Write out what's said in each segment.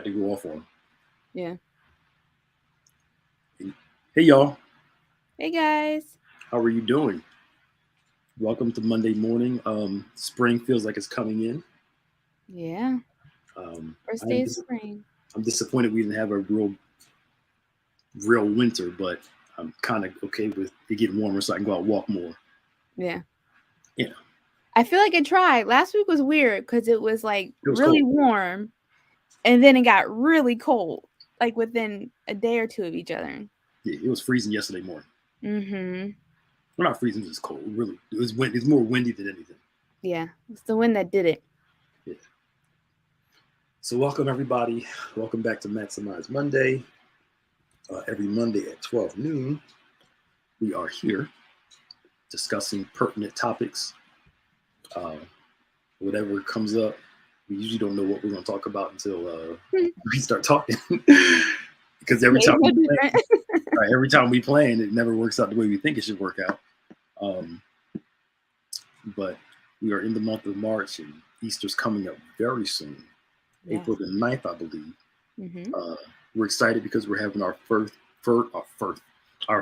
To go off on. Yeah. Hey y'all, Hey guys. how are you doing? Welcome to Monday morning. Spring feels like it's coming in. Yeah. First I'm day of spring. I'm disappointed we didn't have a real winter, but I'm kind of okay with it getting warmer so I can go out and walk more. Yeah. You know, I feel like I tried. Last week was weird because it was like it was really cold. warm and then it got really cold, like within a day or two of each other. Yeah, it was freezing yesterday morning. Mm-hmm. Well, not freezing, it was cold. Really, it was wind. It's more windy than anything. Yeah. It's the wind that did it. Yeah. So welcome everybody. Welcome back to Maximize Monday. Every Monday at 12 noon, we are here discussing pertinent topics. Uh, Whatever comes up, we usually don't know what we're going to talk about until we start talking. Because Yeah, no different. every time we plan, it never works out the way we think it should work out. Um, but we are in the month of March, and Easter's coming up very soon, Yeah. April the 9th, I believe. Mm-hmm. We're excited because we're having our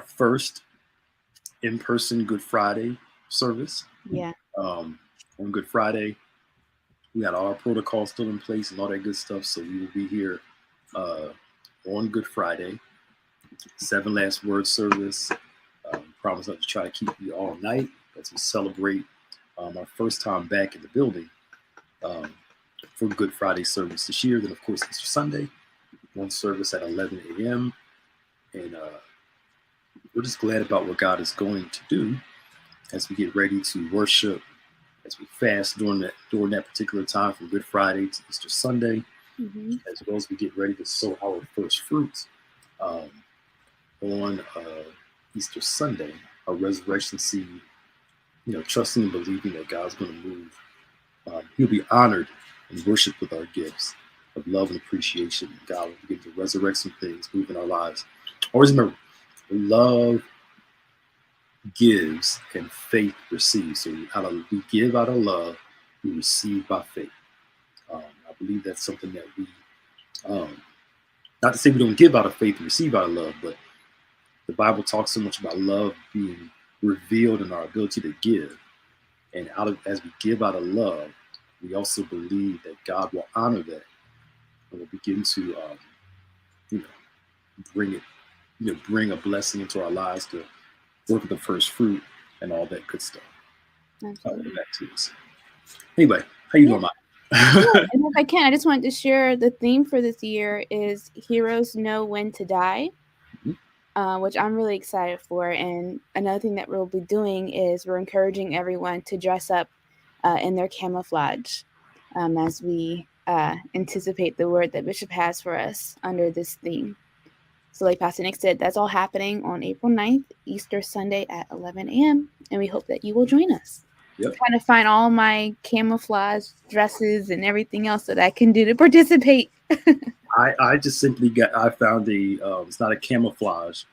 first in-person Good Friday service. Yeah. On Good Friday, we got all our protocols still in place and all that good stuff. So we will be here uh, on Good Friday, 7 last word service. Promise not to try to keep you all night as we celebrate our first time back in the building um, for Good Friday service this year. Then, of course, Easter Sunday, one service at 11 a.m. And we're just glad about what God is going to do as we get ready to worship, as we fast during that particular time from Good Friday to Easter Sunday, Mm-hmm. as well as we get ready to sow our first fruits um, on Easter Sunday, our resurrection seed. Trusting and believing that God's going to move. He'll be honored and worshiped with our gifts of love and appreciation. God will begin to resurrect some things, move in our lives. Always remember, love gives and faith receives. So we give out of love, we receive by faith. I believe that's something that we, um, not to say we don't give out of faith and receive out of love, but the Bible talks so much about love being revealed in our ability to give. And as we give out of love, we also believe that God will honor that and will begin to, you know, bring it, bring a blessing into our lives to work with the first fruit and all that good stuff. Absolutely. Back to us. Anyway, how you Yeah. doing, Mike? And if I can, I just wanted to share the theme for this year is heroes know when to die. Which I'm really excited for. And another thing that we'll be doing is we're encouraging everyone to dress up in their camouflage as we anticipate the word that Bishop has for us under this theme. So, like Pastor Nick said, that's all happening on April 9th, Easter Sunday at 11 a.m. And we hope that you will join us. Yep. I'm trying to find all my camouflage dresses and everything else that I can do to participate. I just simply I found it's not a camouflage,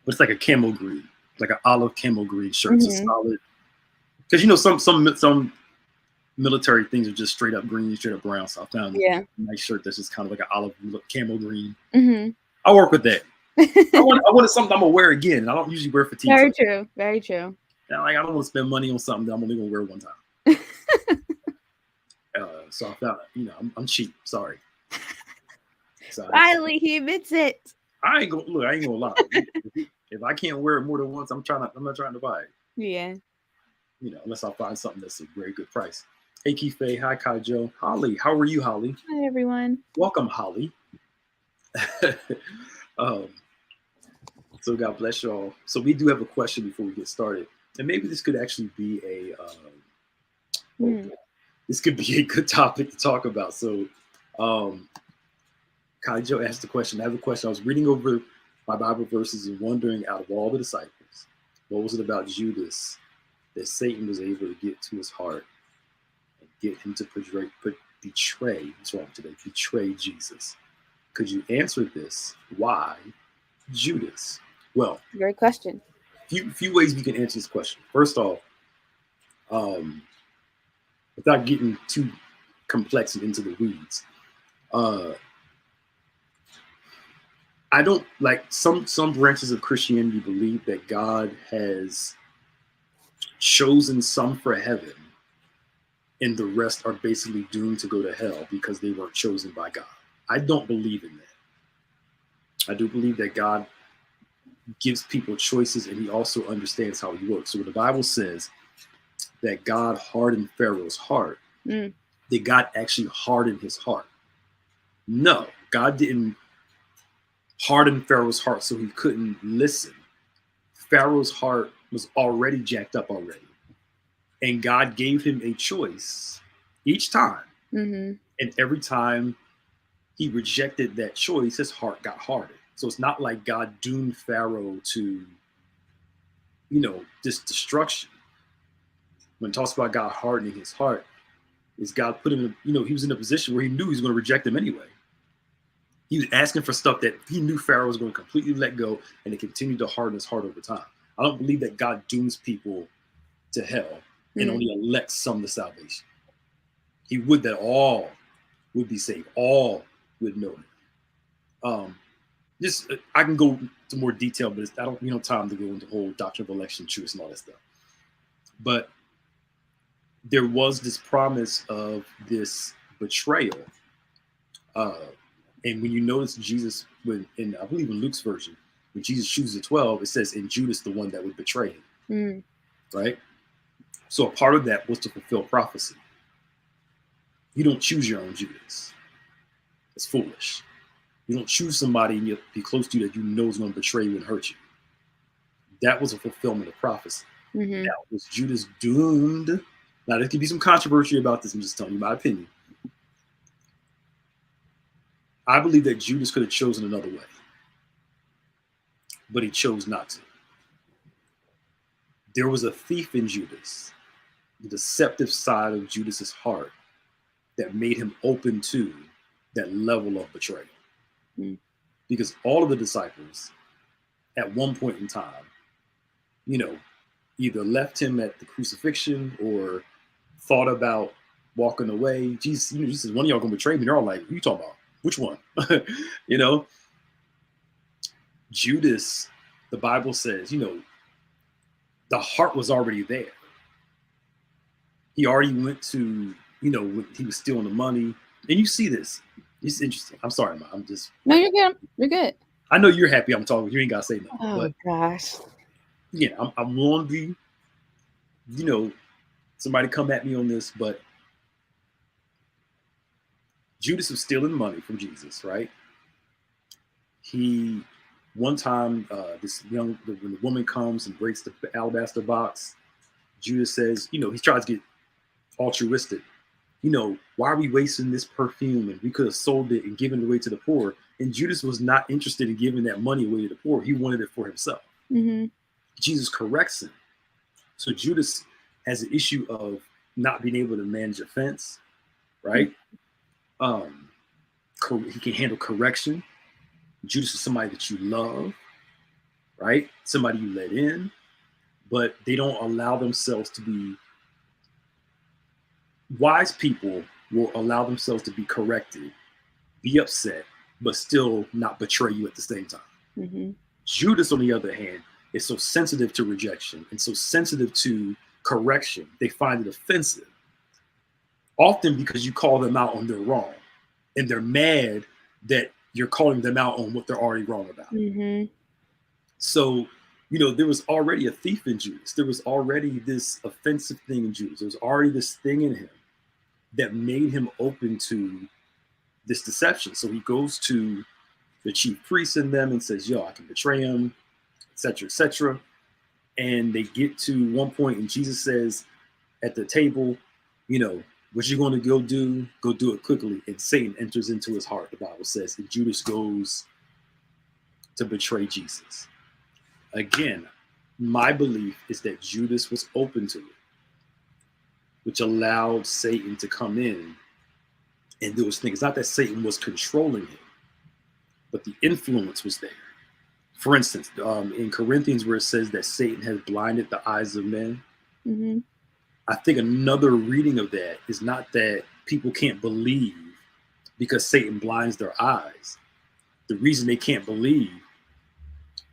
but it's like a camel green, like an olive camel green shirt. It's a solid, because some military things are just straight up green, straight up brown. So I found a nice shirt that's just kind of like an olive camel green. Mm-hmm. I'll work with that. I wanted something I'm gonna wear again, and I don't usually wear fatigue. Very true. Very true. Yeah, like I don't want to spend money on something that I'm only gonna wear one time. So I found, I'm cheap. Sorry. So Finally, he admits it. I ain't gonna lie. If I can't wear it more than once, I'm not trying to buy it. Yeah. Unless I find something that's a very good price. Hey, Kife. Hi, Kaijo. Holly, how are you, Holly? Hi, everyone. Welcome, Holly. So God bless y'all. So we do have a question before we get started, and maybe this could actually be this could be a good topic to talk about. So, Kaijo asked the question. I have a question. I was reading over my Bible verses and wondering, out of all the disciples, what was it about Judas that Satan was able to get to his heart and get him to betray? What's wrong today? Betray Jesus. Could you answer this? Why Judas? Well, great question. Few ways we can answer this question. First off, without getting too complex and into the weeds, I don't like some branches of Christianity believe that God has chosen some for heaven and the rest are basically doomed to go to hell because they weren't chosen by God. I don't believe in that. I do believe that God gives people choices and he also understands how he works. So when the Bible says that God hardened Pharaoh's heart, Mm. did God actually harden his heart? No, God didn't harden Pharaoh's heart so he couldn't listen. Pharaoh's heart was already jacked up already. And God gave him a choice each time. Mm-hmm. And every time he rejected that choice, his heart got hardened. So it's not like God doomed Pharaoh to, this destruction. When it talks about God hardening his heart, is God put him in, he was in a position where he knew he was going to reject him anyway. He was asking for stuff that he knew Pharaoh was going to completely let go, and it continued to harden his heart over time. I don't believe that God dooms people to hell and only elects some to salvation. He would that all would be saved, all would know him. I can go to more detail, but I don't, time to go into the whole doctrine of election, truth, and all that stuff. But there was this promise of this betrayal. And when you notice Jesus, I believe in Luke's version, when Jesus chooses the 12, it says, and Judas, the one that would betray him. Right? So a part of that was to fulfill prophecy. You don't choose your own Judas. It's foolish. You don't choose somebody and you'll be close to you that you know is going to betray you and hurt you. That was a fulfillment of prophecy. Mm-hmm. Now, was Judas doomed? Now, there could be some controversy about this. I'm just telling you my opinion. I believe that Judas could have chosen another way, but he chose not to. There was a thief in Judas, the deceptive side of Judas's heart that made him open to that level of betrayal. Because all of the disciples at one point in time, either left him at the crucifixion or thought about walking away. Jesus, Jesus, one of y'all gonna betray me. They're all like, who you talking about? Which one? Judas, the Bible says, the heart was already there. He already went to, when he was stealing the money. And you see this. It's interesting. I'm sorry, man. No, you're good. You're good. I know you're happy I'm talking. You ain't got to say nothing. Oh, but gosh. Yeah, I'm willing to be, somebody come at me on this, but Judas was stealing money from Jesus, right? One time, when the woman comes and breaks the alabaster box, Judas says, he tries to get altruistic. Why are we wasting this perfume? And we could have sold it and given it away to the poor. And Judas was not interested in giving that money away to the poor. He wanted it for himself. Mm-hmm. Jesus corrects him. So Judas has an issue of not being able to manage offense, right? He can handle correction. Judas is somebody that you love, right? Somebody you let in, but they don't allow themselves to be. Wise people will allow themselves to be corrected, be upset, but still not betray you at the same time. Mm-hmm. Judas, on the other hand, is so sensitive to rejection and so sensitive to correction, they find it offensive. Often because you call them out on their wrong, and they're mad that you're calling them out on what they're already wrong about. Mm-hmm. So, there was already a thief in Judas. There was already this offensive thing in Judas. There was already this thing in him that made him open to this deception. So he goes to the chief priests in them and says, I can betray him, etc., etc. And they get to one point and Jesus says at the table, what you're going to go do it quickly. And Satan enters into his heart, the Bible says, and Judas goes to betray Jesus. Again, my belief is that Judas was open to it, which allowed Satan to come in and do his thing. It's not that Satan was controlling him, but the influence was there. For instance, in Corinthians, where it says that Satan has blinded the eyes of men, mm-hmm. I think another reading of that is not that people can't believe because Satan blinds their eyes, the reason they can't believe,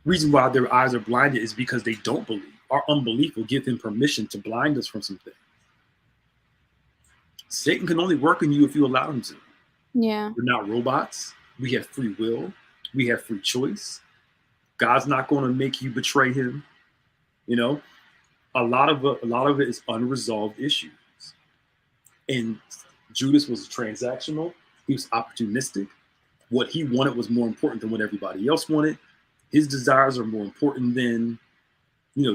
reason why their eyes are blinded is because they don't believe. Our unbelief will give him permission to blind us from something. Satan can only work in you if you allow him to. Yeah. We're not robots. We have free will. We have free choice. God's not going to make you betray him. You know, a lot of it is unresolved issues. And Judas was transactional. He was opportunistic. What he wanted was more important than what everybody else wanted. His desires are more important than,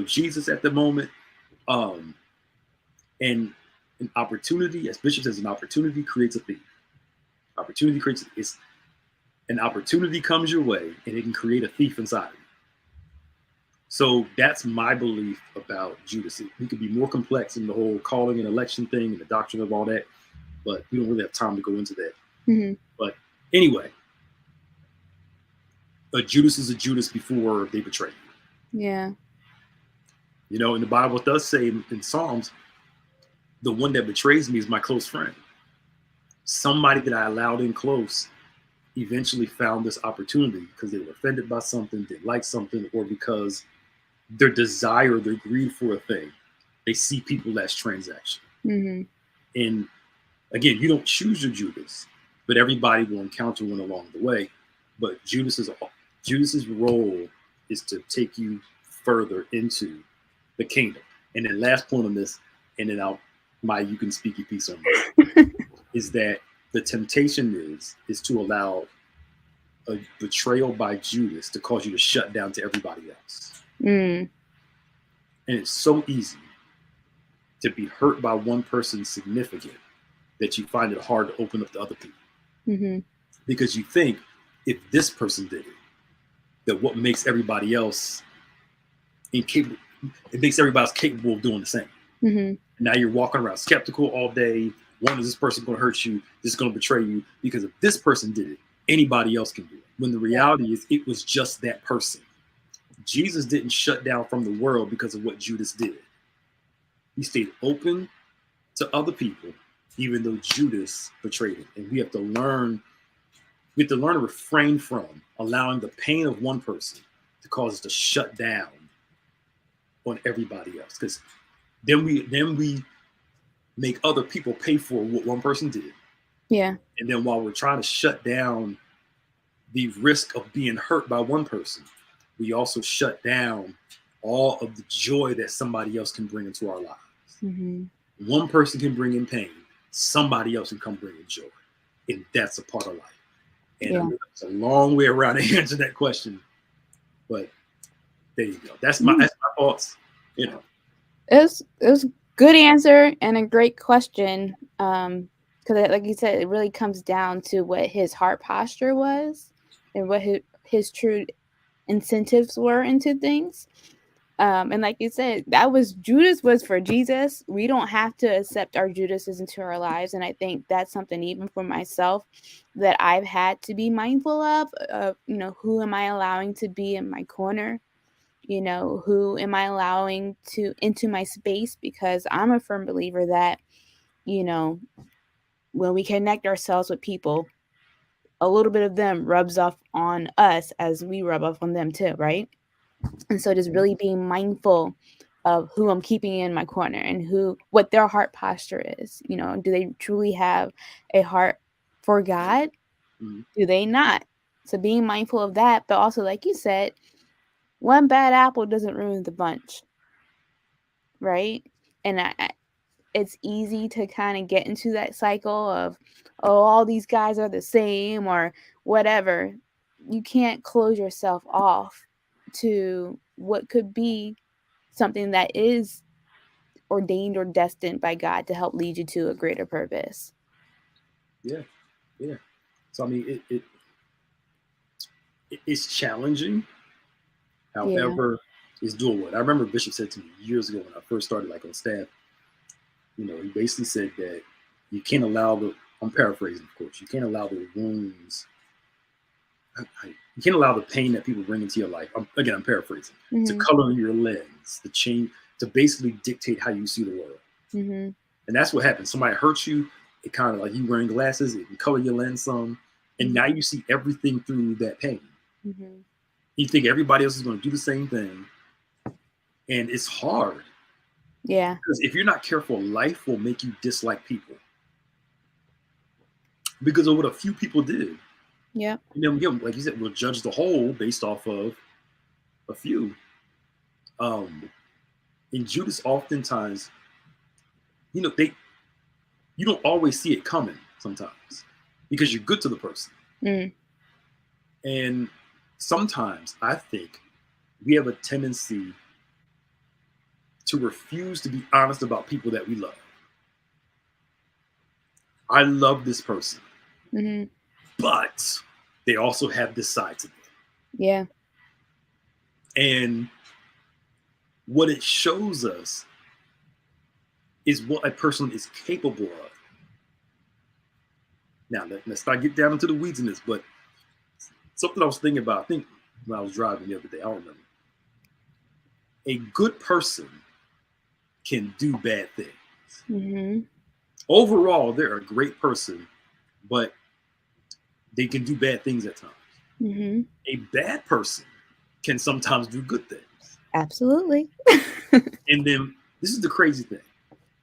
Jesus at the moment. And an opportunity, as Bishop says, an opportunity creates a thief. Opportunity creates an opportunity comes your way, and it can create a thief inside of you. So that's my belief about Judas. He could be more complex in the whole calling and election thing and the doctrine of all that, but we don't really have time to go into that. Mm-hmm. But anyway, a Judas is a Judas before they betray you. Yeah. In the Bible it does say in Psalms, the one that betrays me is my close friend. Somebody that I allowed in close eventually found this opportunity because they were offended by something, they liked something, or because their desire, their greed for a thing, they see people as transaction. Mm-hmm. And again, you don't choose your Judas, but everybody will encounter one along the way. But Judas's role is to take you further into the kingdom. And then last point on this, and then you can speak your piece on this, is that the temptation is to allow a betrayal by Judas to cause you to shut down to everybody else. Mm. And it's so easy to be hurt by one person significant that you find it hard to open up to other people. Mm-hmm. Because you think if this person did it, that what makes everybody else incapable, it makes everybody else capable of doing the same. Mm-hmm. Now you're walking around skeptical all day. One, is this person going to hurt you? This is going to betray you? Because if this person did it, anybody else can do it. When the reality is it was just that person. Jesus didn't shut down from the world because of what Judas did. He stayed open to other people, even though Judas betrayed him. And we have to learn to refrain from allowing the pain of one person to cause us to shut down on everybody else. Because then we make other people pay for what one person did. Yeah. And then while we're trying to shut down the risk of being hurt by one person, we also shut down all of the joy that somebody else can bring into our lives. Mm-hmm. One person can bring in pain, somebody else can come bring in joy. And that's a part of life. And it's a long way around to answer that question. But there you go. That's my thoughts. It was a good answer and a great question. Because like you said, it really comes down to what his heart posture was and what his true incentives were into things. And like you said, Judas was for Jesus. We don't have to accept our Judases into our lives. And I think that's something even for myself that I've had to be mindful of, who am I allowing to be in my corner? Who am I allowing into my space? Because I'm a firm believer that, when we connect ourselves with people, a little bit of them rubs off on us as we rub off on them too, right? And so just really being mindful of who I'm keeping in my corner and what their heart posture is. Do they truly have a heart for God? Mm-hmm. Do they not? So being mindful of that, but also like you said, one bad apple doesn't ruin the bunch, right? And it's easy to kind of get into that cycle of, all these guys are the same or whatever. You can't close yourself off to what could be something that is ordained or destined by God to help lead you to a greater purpose. Yeah. So I mean, it's challenging. However, it's doable. I remember Bishop said to me years ago when I first started on staff, he basically said that you can't allow I'm paraphrasing, of course, you can't allow the wounds, you can't allow the pain that people bring into your life, I'm paraphrasing, mm-hmm. to color your lens, to basically dictate how you see the world. Mm-hmm. And that's what happens. Somebody hurts you, it kind of like you wearing glasses, it can color your lens some, And now you see everything through that pain. Mm-hmm. You think everybody else is going to do the same thing. And it's hard. Yeah. Because if you're not careful, life will make you dislike people. Because of what a few people did. Yeah. And then again, like you said, we'll judge the whole based off of a few. And Judas oftentimes, you don't always see it coming sometimes because you're good to the person. Mm. And sometimes I think we have a tendency to refuse to be honest about people that we love. I love this person, Mm-hmm. but they also have this side to them. Yeah. And what it shows us is what a person is capable of. Now, let's not get down into the weeds in this, but something I was thinking about, I think when I was driving the other day, I don't remember. A good person can do bad things. Mm-hmm. Overall, they're a great person, but they can do bad things at times. Mm-hmm. A bad person can sometimes do good things. Absolutely. And then this is the crazy thing.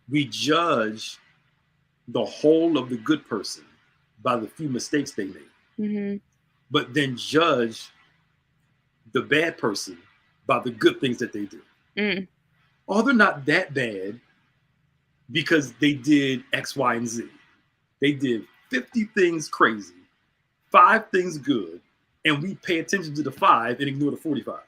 We judge the whole of the good person by the few mistakes they made, Mm-hmm. but then judge the bad person by the good things that they do. Mm. Oh, they're not that bad because they did X, Y, and Z. They did 50 things crazy, 5 things good, and we pay attention to the 5 and ignore the 45.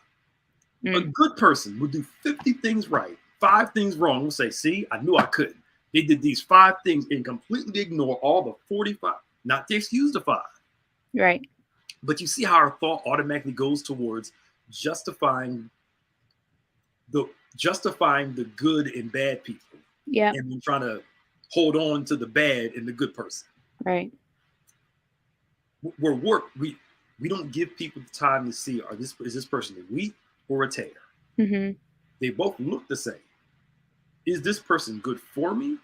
Mm. A good person will do 50 things right, 5 things wrong. We'll say, see, I knew I couldn't. They did these 5 things and completely ignore all the 45, not to excuse the 5. Right. But you see how our thought automatically goes towards justifying the good and bad people. Yeah. And then trying to hold on to the bad in the good person. Right. We don't give people the time to see, is this person a wheat or a tear? Mm-hmm. They both look the same. Is this person good for me,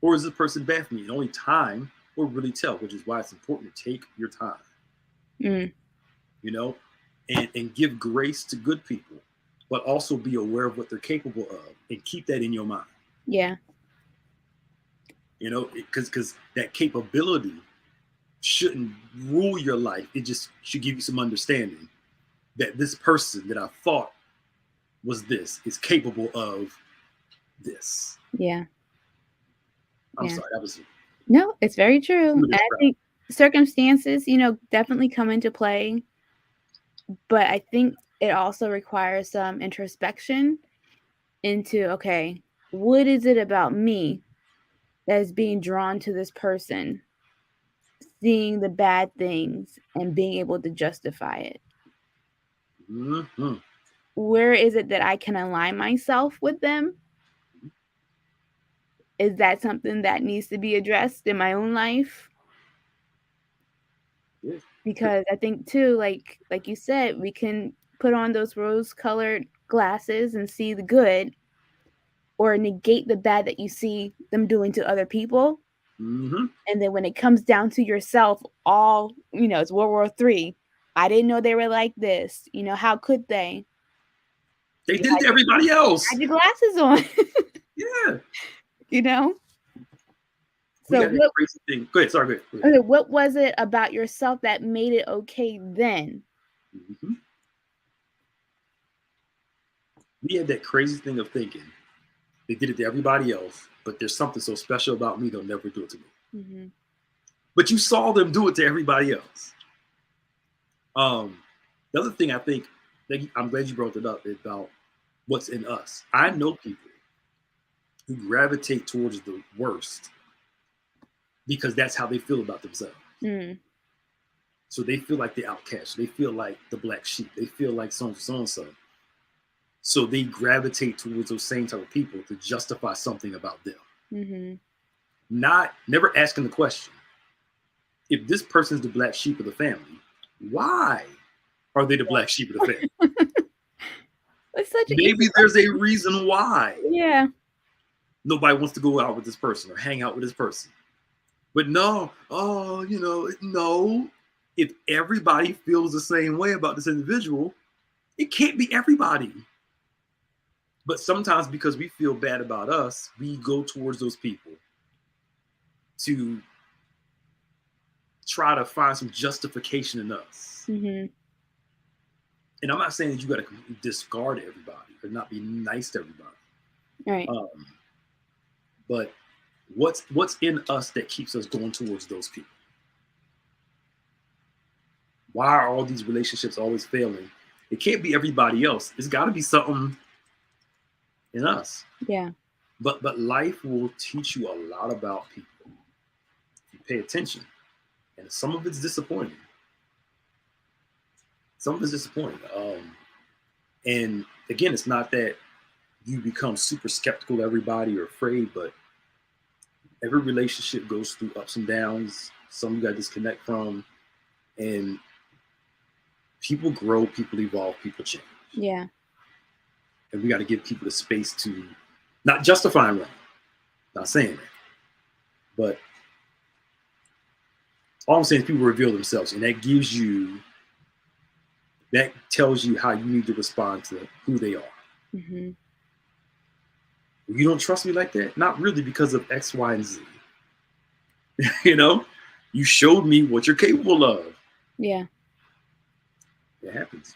or is this person bad for me? And only time will really tell, which is why it's important to take your time. Mm. And give grace to good people, but also be aware of what they're capable of and keep that in your mind. Yeah. Because that capability shouldn't rule your life. It just should give you some understanding that this person that I thought was this is capable of this. Yeah. I'm sorry, that was no, it's very true. And I think circumstances, definitely come into play, but I think it also requires some introspection into, okay, what is it about me that is being drawn to this person, seeing the bad things and being able to justify it? Mm-hmm. Where is it that I can align myself with them? Is that something that needs to be addressed in my own life? Yeah. Because I think too, like you said, we can put on those rose-colored glasses and see the good, or negate the bad that you see them doing to other people. Mm-hmm. And then when it comes down to yourself, it's World War III. I didn't know they were like this. How could they? They did it to everybody else. Had your glasses on. Yeah. So what crazy thing. Go ahead. Sorry. Go ahead. Okay, what was it about yourself that made it okay then? Mm-hmm. We had that crazy thing of thinking they did it to everybody else, but there's something so special about me, they'll never do it to me. Mm-hmm. But you saw them do it to everybody else. The other thing I think, I'm glad you brought it up, about what's in us. I know people who gravitate towards the worst because that's how they feel about themselves. Mm. So they feel like the outcast. They feel like the black sheep. They feel like so-and-so. So they gravitate towards those same type of people to justify something about them. Mm-hmm. Never asking the question, if this person's the black sheep of the family, why are they the black sheep of the family? Maybe there's a reason why. Yeah. Nobody wants to go out with this person or hang out with this person. But no, no. If everybody feels the same way about this individual, it can't be everybody. But sometimes because we feel bad about us, we go towards those people to try to find some justification in us. Mm-hmm. And I'm not saying that you got to discard everybody or not be nice to everybody. Right. But what's in us that keeps us going towards those people? Why are all these relationships always failing? It can't be everybody else. It's got to be something in us. Yeah. But life will teach you a lot about people if you pay attention. And some of it's disappointing. Some of it's disappointing. And again, it's not that you become super skeptical of everybody or afraid, but every relationship goes through ups and downs. Some you got to disconnect from. And people grow, people evolve, people change. Yeah. And we got to give people the space to not justifying wrong. Not saying that. But all I'm saying is people reveal themselves, and that tells you how you need to respond to who they are. Mm-hmm. You don't trust me like that? Not really, because of X, Y, and Z. You showed me what you're capable of. Yeah. It happens.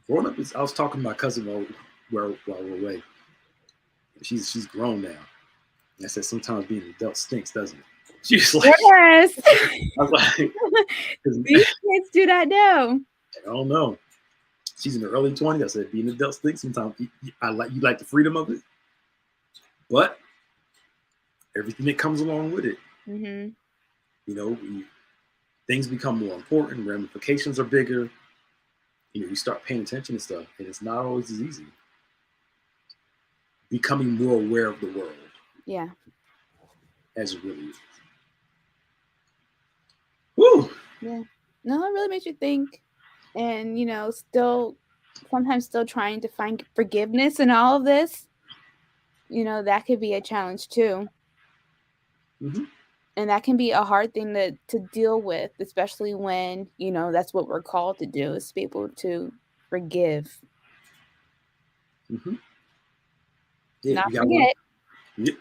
Growing up, I was talking to my cousin while we're away. She's grown now. And I said, sometimes being an adult stinks, doesn't it? She's like, yes. I was like, these kids do not know. I don't know. She's in her early 20s. I said, being an adult stinks sometimes. You like the freedom of it, but everything that comes along with it. Mm-hmm. Things become more important. Ramifications are bigger. You start paying attention to stuff, and it's not always as easy. Becoming more aware of the world. Yeah. As it really is. Woo! Yeah. No, it really makes you think. And, sometimes still trying to find forgiveness in all of this. That could be a challenge too. Mm-hmm. And that can be a hard thing to deal with, especially when, that's what we're called to do, is to be able to forgive. Mm-hmm. Yeah, not forget. Yep.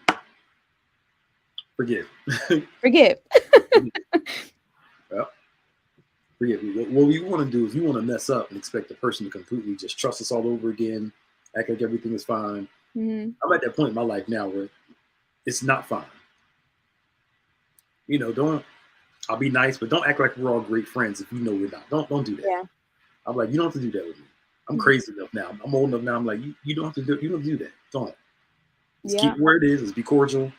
Forgive. Forgive. Well, forgive. What we want to do is we want to mess up and expect the person to completely just trust us all over again, act like everything is fine. Mm-hmm. I'm at that point in my life now where it's not fine. I'll be nice, but don't act like we're all great friends if you know we're not. Don't do that. Yeah. I'm like, you don't have to do that with me. I'm crazy enough now. I'm old enough now. I'm like, you don't have to do. You don't do that. Don't. Just keep it where it is. Let's be cordial,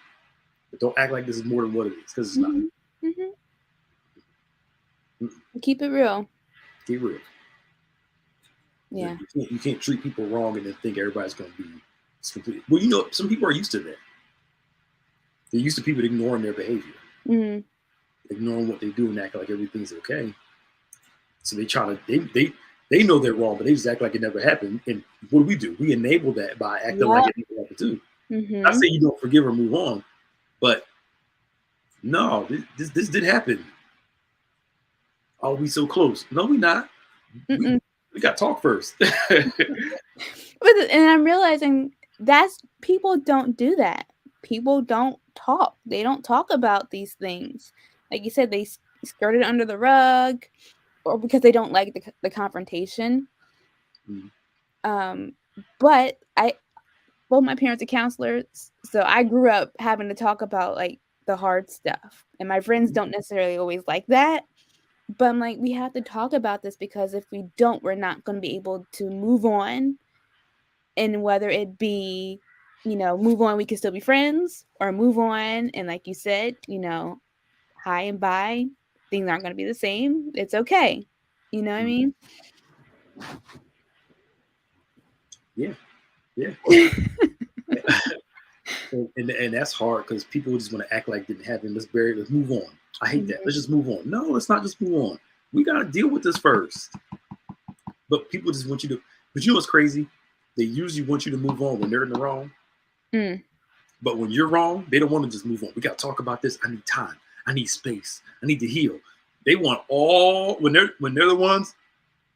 but don't act like this is more than what it is, because it's not. Mm-hmm. Mm-hmm. Keep it real. Keep it real. Yeah. You can't treat people wrong and then think everybody's going to be completely. Well, some people are used to that. They're used to people ignoring their behavior. Mm-hmm. Ignoring what they do and act like everything's okay. So they try to they know they're wrong, but they just act like it never happened. And what do? We enable that by acting like it never happened too. Mm-hmm. I say you don't forgive or move on, but no, this did happen. Oh, we so close. No, we not. We got to talk first. And I'm realizing people don't do that. People don't talk. They don't talk about these things. Like you said, they skirt it under the rug, or because they don't like the confrontation. Mm. But both my parents are counselors, so I grew up having to talk about like the hard stuff, and my friends don't necessarily always like that. But I'm like, we have to talk about this, because if we don't, we're not going to be able to move on. And whether it be, move on, we can still be friends, or move on, and like you said, hi and bye, things aren't going to be the same. It's okay. You know what I mean? Yeah. and that's hard, because people just want to act like it didn't happen. Let's move on. I hate that. Let's just move on. No, let's not just move on. We got to deal with this first. But people just want you to. But you know what's crazy? They usually want you to move on when they're in the wrong. But when you're wrong, they don't want to just move on. We got to talk about this. I need time. I need space. I need to heal. They want all when they're the ones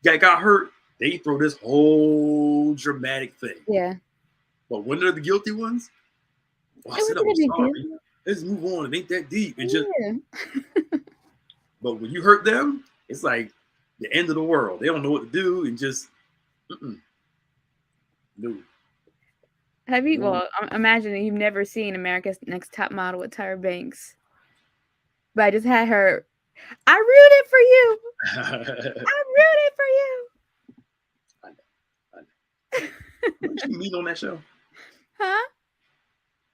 that got hurt. They throw this whole dramatic thing. Yeah. But when they're the guilty ones, I said I'm sorry. Let's move on. It ain't that deep. It just. But when you hurt them, it's like the end of the world. They don't know what to do and just. No. Have you? Well, I'm imagining you've never seen America's Next Top Model with Tyra Banks, but I just had her. I rooted for you. I rooted for you. I know. Wasn't she mean on that show? Huh?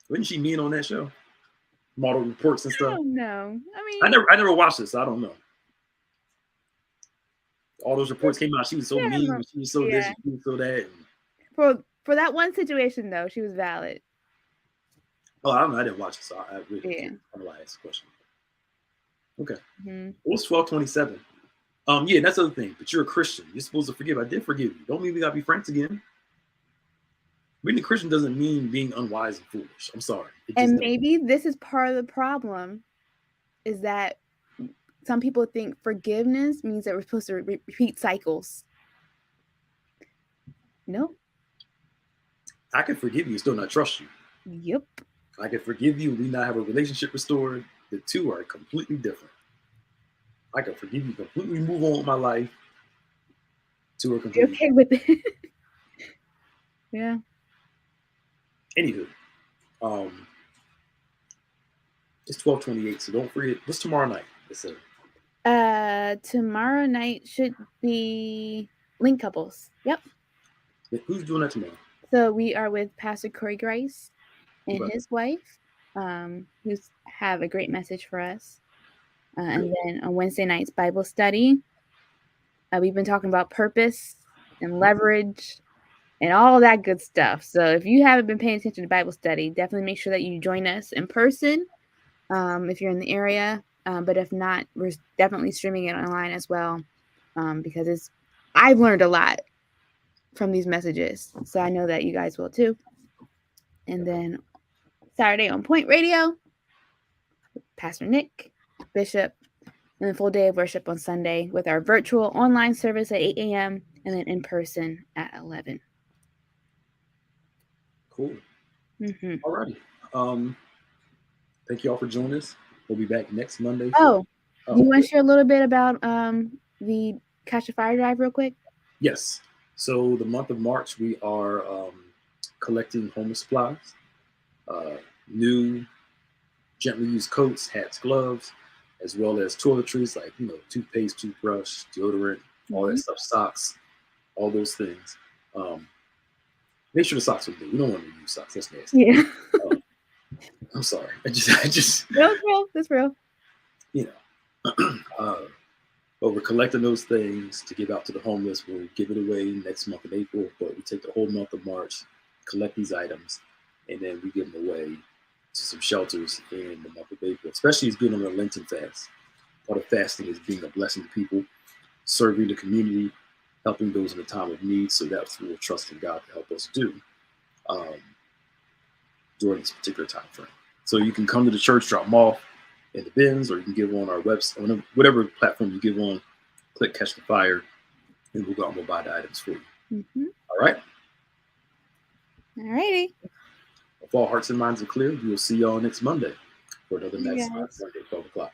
Wasn't she mean on that show? Model reports and stuff. I don't know. I mean, I never watched this. So I don't know. All those reports came out. She was so mean. She was so this. She was so that. For that one situation though, she was valid. Oh, I don't know. I didn't watch it, so I really don't know why I asked the question. Okay. It was 12:27. Yeah, that's the other thing. But you're a Christian. You're supposed to forgive. I did forgive you. Don't mean we gotta be friends again. Being a Christian doesn't mean being unwise and foolish. I'm sorry. And maybe this is part of the problem, is that some people think forgiveness means that we're supposed to repeat cycles. No. I can forgive you and still not trust you. Yep. I can forgive you and we not have a relationship restored. The two are completely different. I can forgive you, completely move on with my life. Two are completely okay with it. Yeah. Anywho, it's 12:28, so don't forget. What's tomorrow night? Tomorrow night should be Link Couples. Yep. Who's doing that tomorrow? So we are with Pastor Corey Grice and his wife, who have a great message for us. And then on Wednesday nights, Bible study. We've been talking about purpose and leverage and all that good stuff. So if you haven't been paying attention to Bible study, definitely make sure that you join us in person if you're in the area. But if not, we're definitely streaming it online as well, because I've learned a lot from these messages. So I know that you guys will too. And then Saturday on Point Radio, Pastor Nick, Bishop, and a full day of worship on Sunday with our virtual online service at 8 a.m. and then in person at 11. Cool. All righty. Thank you all for joining us. We'll be back next Monday. Do you want to share a little bit about the Catch a Fire Drive real quick? Yes. So the month of March, we are collecting home supplies, new gently used coats, hats, gloves, as well as toiletries like, toothpaste, toothbrush, deodorant, all that stuff, socks, all those things. Make sure the socks are new. We don't want to use socks. That's nasty. Yeah. I'm sorry. I just. That's real. That's real. But we're collecting those things to give out to the homeless. We'll give it away next month in April, but we take the whole month of March, collect these items, and then we give them away to some shelters in the month of April, especially as being on the Lenten fast. Part of fasting is being a blessing to people, serving the community, helping those in a time of need. So that's what we're trusting God to help us do during this particular time frame. So you can come to the church, drop them off in the bins, or you can give on our website, whatever platform you give on, click Catch the Fire, and we'll go and we'll buy the items for you. All right? All righty. If all hearts and minds are clear, we will see y'all next Monday for another Maximize Monday, 12 o'clock.